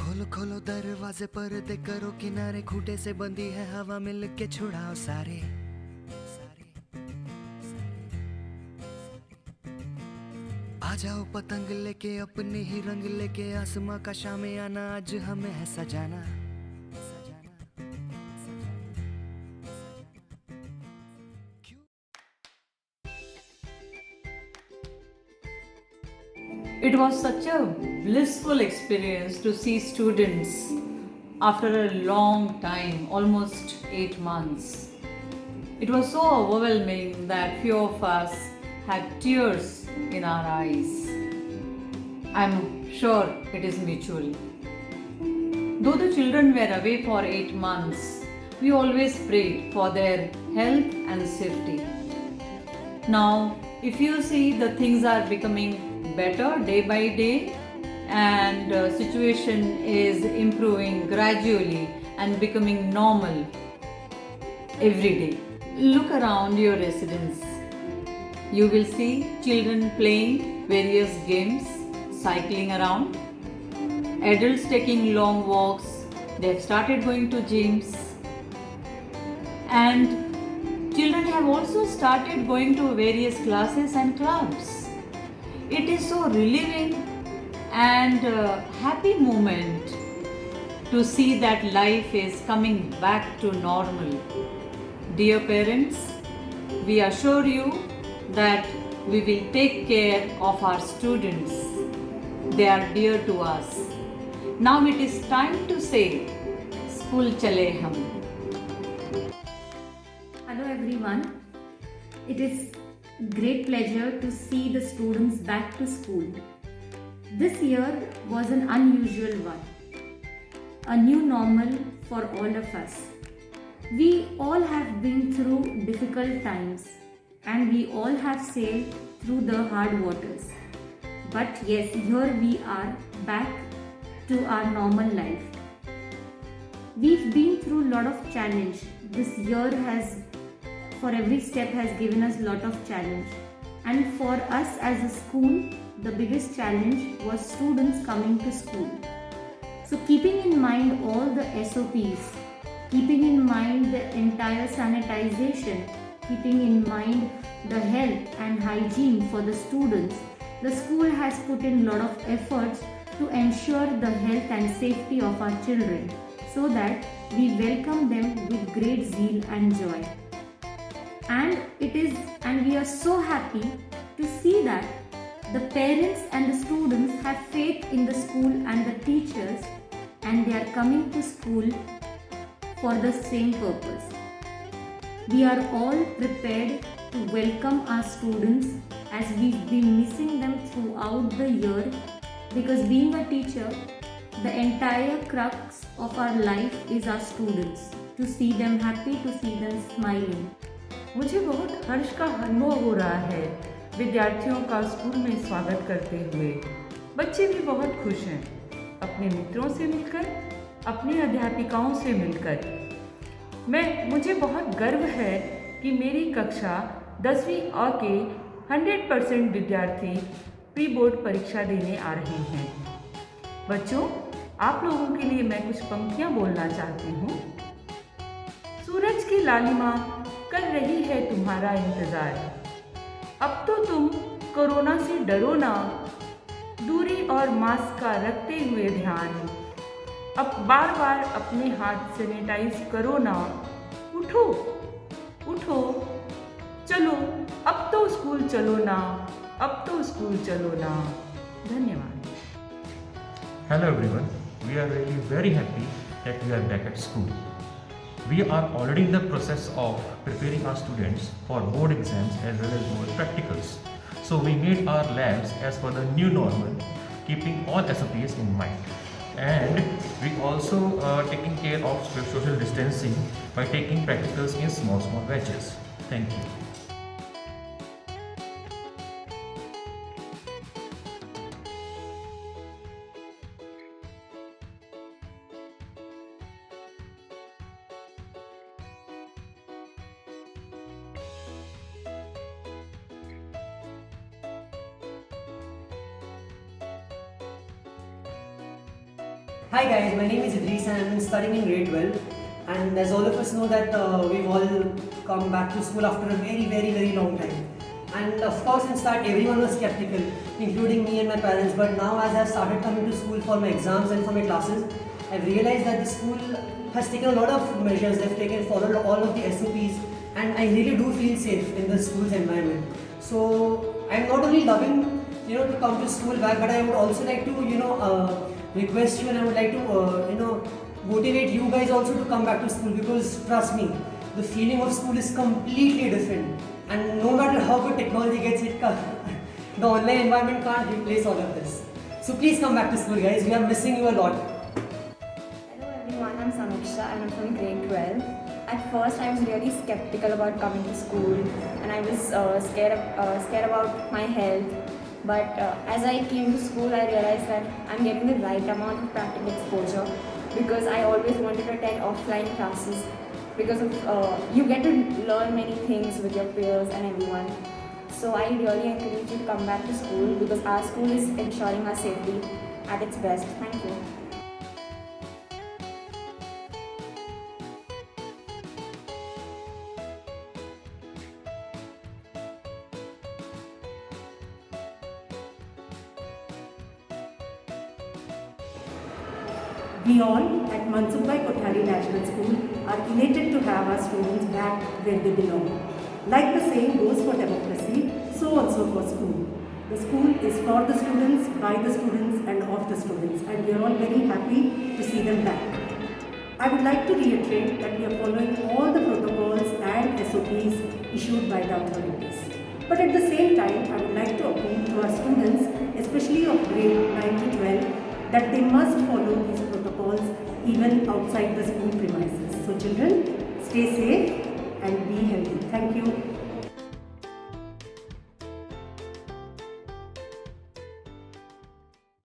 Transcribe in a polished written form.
खोलो खोलो दरवाजे पर्दे करो किनारे, खूंटे से बंदी है हवा, मिल के छुड़ाओ सारे। आ जाओ पतंग लेके अपने ही रंग लेके, आसमां का शामियाना आज हमें है सजाना। It was such a blissful experience to see students after a long time, almost 8 months. It was so overwhelming that few of us had tears in our eyes. I'm sure it is mutual. Though the children were away for 8 months, we always prayed for their health and safety. Now, if you see, the things are becoming better day by day, and situation is improving gradually and becoming normal every day. Look around your residence. You will see children playing various games, cycling around, adults taking long walks, they have started going to gyms, and children have also started going to various classes and clubs. It is so relieving and happy moment to see that life is coming back to normal. Dear parents, we assure you that we will take care of our students. They are dear to us. Now it is time to say, School Chale Hum. Hello everyone. It is great pleasure to see the students back to school. This year was an unusual one, a new normal for all of us. We all have been through difficult times and we all have sailed through the hard waters. But yes, here we are back to our normal life. We've been through a lot of challenge. This year has, for every step, has given us a lot of challenge. And for us as a school, the biggest challenge was students coming to school. So keeping in mind all the SOPs, keeping in mind the entire sanitization, keeping in mind the health and hygiene for the students, the school has put in a lot of efforts to ensure the health and safety of our children so that we welcome them with great zeal and joy. And we are so happy to see that the parents and the students have faith in the school and the teachers, and they are coming to school for the same purpose. We are all prepared to welcome our students as we've been missing them throughout the year, because being a teacher, the entire crux of our life is our students. To see them happy, to see them smiling. मुझे बहुत हर्ष का अनुभव हो रहा है विद्यार्थियों का school में स्वागत करते हुए। बच्चे भी बहुत खुश हैं अपने मित्रों से मिलकर, अपनी अध्यापिकाओं से मिलकर। मुझे बहुत गर्व है कि मेरी कक्षा 10वीं अ के 100% विद्यार्थी प्री बोर्ड परीक्षा देने आ रहे हैं। बच्चों, आप लोगों के लिए मैं कुछ पंक्तियाँ बोलना चाहती हूँ। सूरज की लालिमा कर रही है तुम्हारा इंतज़ार, अब तो तुम कोरोना से डरो ना, दूरी और मास्क का रखते हुए ध्यान, अब बार बार अपने हाथ सैनिटाइज करो ना, उठो उठो चलो, अब तो स्कूल चलो ना, अब तो स्कूल चलो ना। धन्यवाद। Hello everyone, we are really very happy that we are back at school. We are already in the process of preparing our students for board exams as well as board practicals. So we made our labs as per the new normal, keeping all SOPs in mind. And we also taking care of social distancing by taking practicals in small batches. Thank you. Hi guys, my name is Idris and I'm studying in grade 12. And as all of us know that we've all come back to school after a very long time. And of course in start everyone was skeptical, including me and my parents. But now as I've started coming to school for my exams and for my classes, I've realized that the school has taken a lot of measures. They've followed all of the SOPs, and I really do feel safe in the school's environment. So I'm not only loving, to come to school back, but I would also like to, request you, and I would like to, motivate you guys also to come back to school, because trust me, the feeling of school is completely different. And no matter how good technology gets, the online environment can't replace all of this. So please come back to school, guys. We are missing you a lot. Hello everyone, I'm Samiksha and I'm from grade 12. At first I was really skeptical about coming to school, and I was scared about my health. But as I came to school, I realized that I'm getting the right amount of practical exposure, because I always wanted to attend offline classes, because of you get to learn many things with your peers and everyone. So I really encourage you to come back to school, because our school is ensuring our safety at its best. Thank you. We all at Mansukh Kothari National School are elated to have our students back where they belong. Like the saying goes for democracy, so also for school. The school is for the students, by the students and of the students, and we are all very happy to see them back. I would like to reiterate that we are following all the protocols and SOPs issued by the authorities. But at the same time, I would like to appeal to our students, especially of grade 9 to 12, that they must follow these protocols even outside the school premises. So children, stay safe